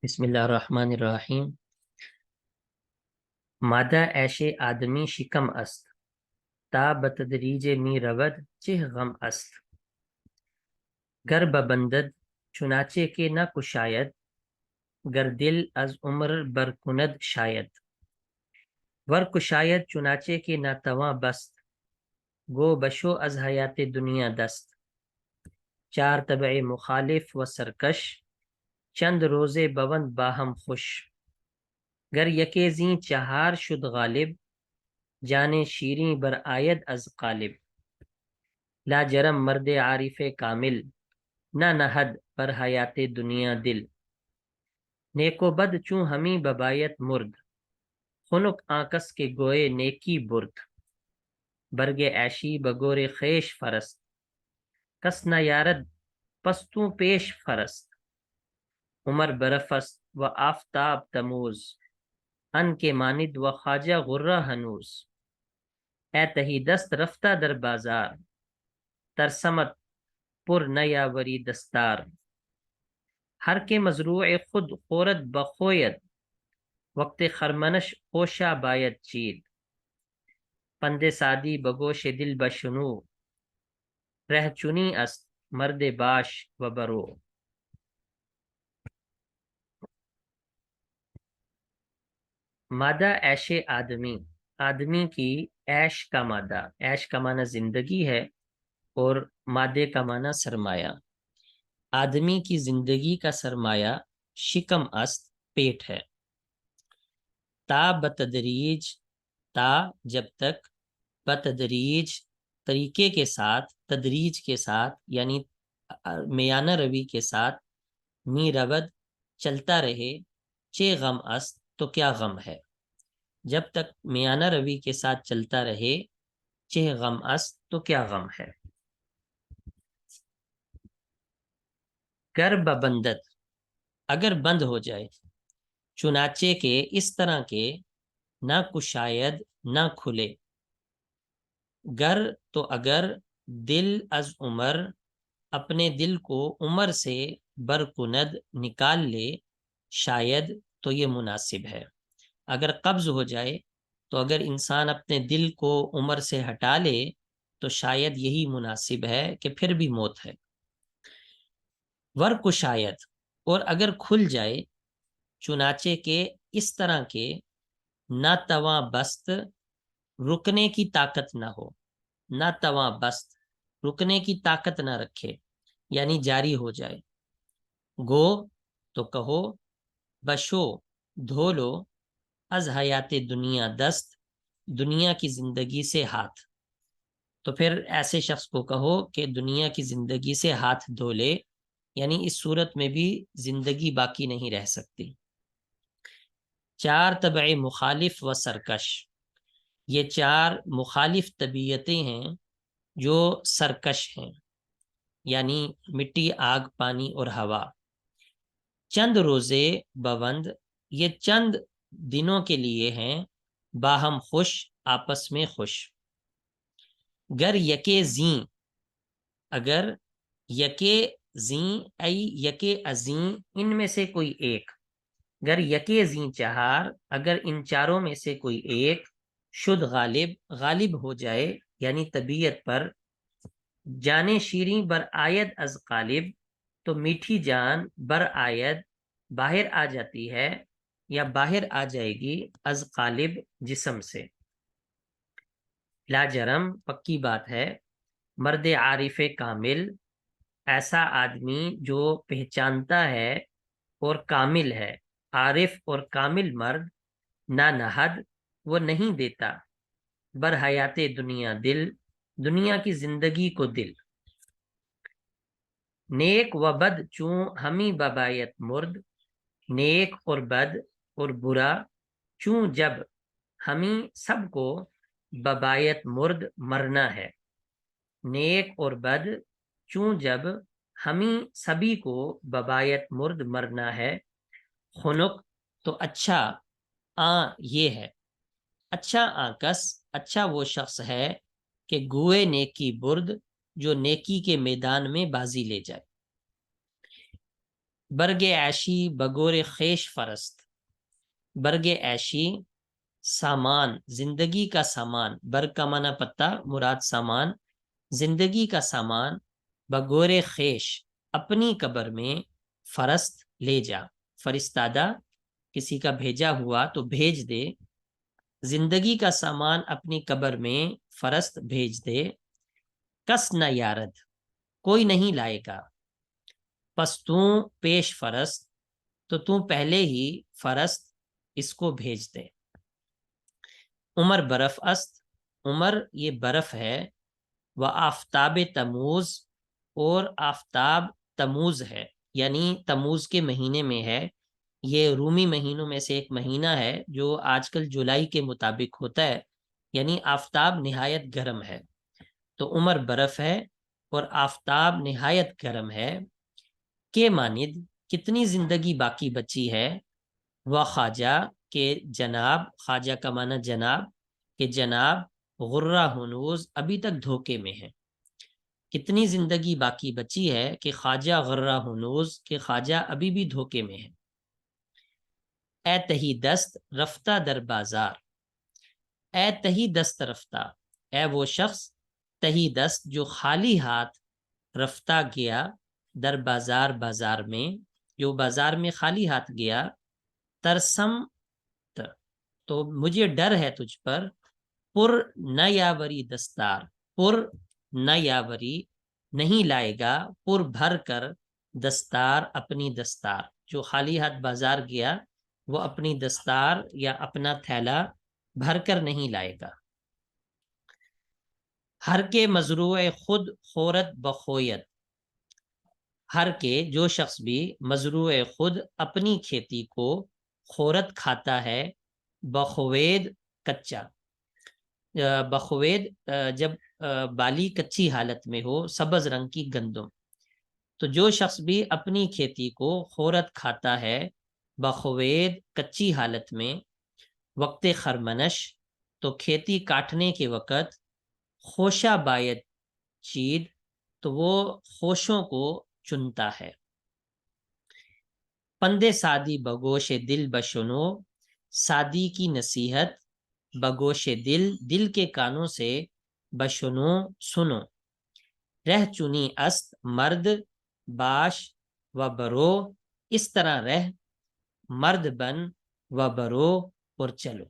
بسم اللہ الرحمن الرحیم. مادہ عیش آدمی شکم است، تا بتدریج می رود چه غم است. گر ببندد چنانچہ کہ نہ کشاید، گر دل از عمر برکند شاید. ور کشاید چنانچہ کہ نہ تواں بست، گو بشو از حیات دنیا دست. چار طبع مخالف و سرکش، چند روزے بوند باہم خوش. گر یکے زیں چہار شد غالب، جانے شیریں بر آید از قالب. لا جرم مرد عارف کامل، نہ نہد پر حیات دنیا دل. نیک و بد چوں ہمیں ببایت مرد، خنک آنکس کے گوئے نیکی برد. برگ عیشی بگور خیش فرست، کس نہ یارد پستوں پیش فرست. عمر برفست و آفتاب تموز، ان کے ماند و خواجہ غرہ ہنوز. اے تہی دست رفتہ در بازار، ترسمت پر نیاوری دستار. ہر کے مزروع خود خورد بخوید، وقت خرمنش خوشا باید چید. پند سادی بگوش دل بشنو، رہ چنی است مرد باش و برو. مادہ عیش آدمی، آدمی کی عیش کا مادہ. عیش کا معنی زندگی ہے اور مادے کا معنی سرمایہ. آدمی کی زندگی کا سرمایہ شکم است، پیٹ ہے. تا بتدریج، تا جب تک، بتدریج طریقے کے ساتھ، تدریج کے ساتھ یعنی میانہ روی کے ساتھ. می رود چلتا رہے، چے غم است تو کیا غم ہے. جب تک میانہ روی کے ساتھ چلتا رہے، چہ غم است تو کیا غم ہے. گر ببندت، اگر بند ہو جائے. چنانچہ کے اس طرح کے، نہ کشاید نہ کھلے. گر تو اگر، دل از عمر اپنے دل کو عمر سے برکند نکال لے. شاید تو یہ مناسب ہے. اگر قبض ہو جائے تو اگر انسان اپنے دل کو عمر سے ہٹا لے تو شاید یہی مناسب ہے کہ پھر بھی موت ہے. ور کشاید، اور اگر کھل جائے. چنانچہ کہ اس طرح کے، نہ تواں بست رکنے کی طاقت نہ ہو. نہ تواں بست رکنے کی طاقت نہ رکھے یعنی جاری ہو جائے. گو تو کہو، بشو دھو لو، از حیات دنیا دست دنیا کی زندگی سے ہاتھ. تو پھر ایسے شخص کو کہو کہ دنیا کی زندگی سے ہاتھ دھو لے، یعنی اس صورت میں بھی زندگی باقی نہیں رہ سکتی. چار طبع مخالف و سرکش، یہ چار مخالف طبیعتیں ہیں جو سرکش ہیں، یعنی مٹی، آگ، پانی اور ہوا. چند روزے بوند، یہ چند دنوں کے لیے ہیں. باہم خوش، آپس میں خوش. گر یکے زیں، اگر یکے زیں ای یکے ازیں، ان میں سے کوئی ایک. گر یکے زیں چہار، اگر ان چاروں میں سے کوئی ایک. شد غالب، غالب ہو جائے یعنی طبیعت پر. جانے شیریں بر آید از قالب، تو میٹھی جان بر آید باہر آ جاتی ہے یا باہر آ جائے گی، از قالب جسم سے. لا جرم، پکی بات ہے. مرد عارف کامل، ایسا آدمی جو پہچانتا ہے اور کامل ہے. عارف اور کامل مرد. نہ نہد، وہ نہیں دیتا. بر حیات دنیا دل، دنیا کی زندگی کو دل. نیک و بد چوں ہمیں ببایت مرد، نیک اور بد اور برا چوں جب ہمیں سب کو ببایت مرد مرنا ہے. نیک اور بد چوں جب ہمیں سبھی کو ببایت مرد مرنا ہے. خنک تو اچھا، یہ ہے. اچھا آنکس، اچھا وہ شخص ہے کہ گوئے نیکی برد، جو نیکی کے میدان میں بازی لے جائے. برگ عیشی بگور خیش فرست. برگ عیشی سامان، زندگی کا سامان، برگ کا معنی پتا، مراد سامان، زندگی کا سامان، بگور خیش اپنی قبر میں، فرست لے جا، فرستادہ کسی کا بھیجا ہوا تو بھیج دے، زندگی کا سامان اپنی قبر میں فرست بھیج دے، کس نہ یارد کوئی نہیں لائے گا، پس تو پیش فرست تو پہلے ہی فرست اس کو بھیج دے. عمر برف است، عمر یہ برف ہے، و آفتاب تموز اور آفتاب تموز ہے، یعنی تموز کے مہینے میں ہے. یہ رومی مہینوں میں سے ایک مہینہ ہے جو آج کل جولائی کے مطابق ہوتا ہے، یعنی آفتاب نہایت گرم ہے. تو عمر برف ہے اور آفتاب نہایت گرم ہے. کے ماند کتنی زندگی باقی بچی ہے، وہ خواجہ کے جناب، خواجہ کا معنی جناب، کہ جناب غرہ ہنوز ابھی تک دھوکے میں ہے. کتنی زندگی باقی بچی ہے کہ خواجہ غرہ ہنوز، کہ خواجہ ابھی بھی دھوکے میں ہے. اے تہی دست رفتہ در بازار، اے تہی دست رفتہ، اے وہ شخص تہی دست جو خالی ہاتھ، رفتہ گیا، در بازار بازار میں، جو بازار میں خالی ہاتھ گیا، ترسم تو مجھے ڈر ہے تجھ پر، پر نہ یاوری دستار، پر نہ یاوری نہیں لائے گا، پر بھر کر دستار اپنی دستار، جو خالی ہاتھ بازار گیا وہ اپنی دستار یا اپنا تھیلا بھر کر نہیں لائے گا. ہر کے مزروع خود خورت بخویت، ہر کے جو شخص بھی مزروع خود اپنی کھیتی کو خورت کھاتا ہے، بخوید کچا، بخوید جب بالی کچی حالت میں ہو، سبز رنگ کی گندم. تو جو شخص بھی اپنی کھیتی کو خورت کھاتا ہے بخوید کچی حالت میں، وقت خرمنش تو کھیتی کاٹنے کے وقت، خوشہ باید چید تو وہ خوشوں کو چنتا ہے. پندے سادی بگوش دل بشنو، سادی کی نصیحت بگوش دل، دل کے کانوں سے، بشنو سنو. رہ چنی است مرد باش و برو، اس طرح رہ مرد بن و برو اور چلو.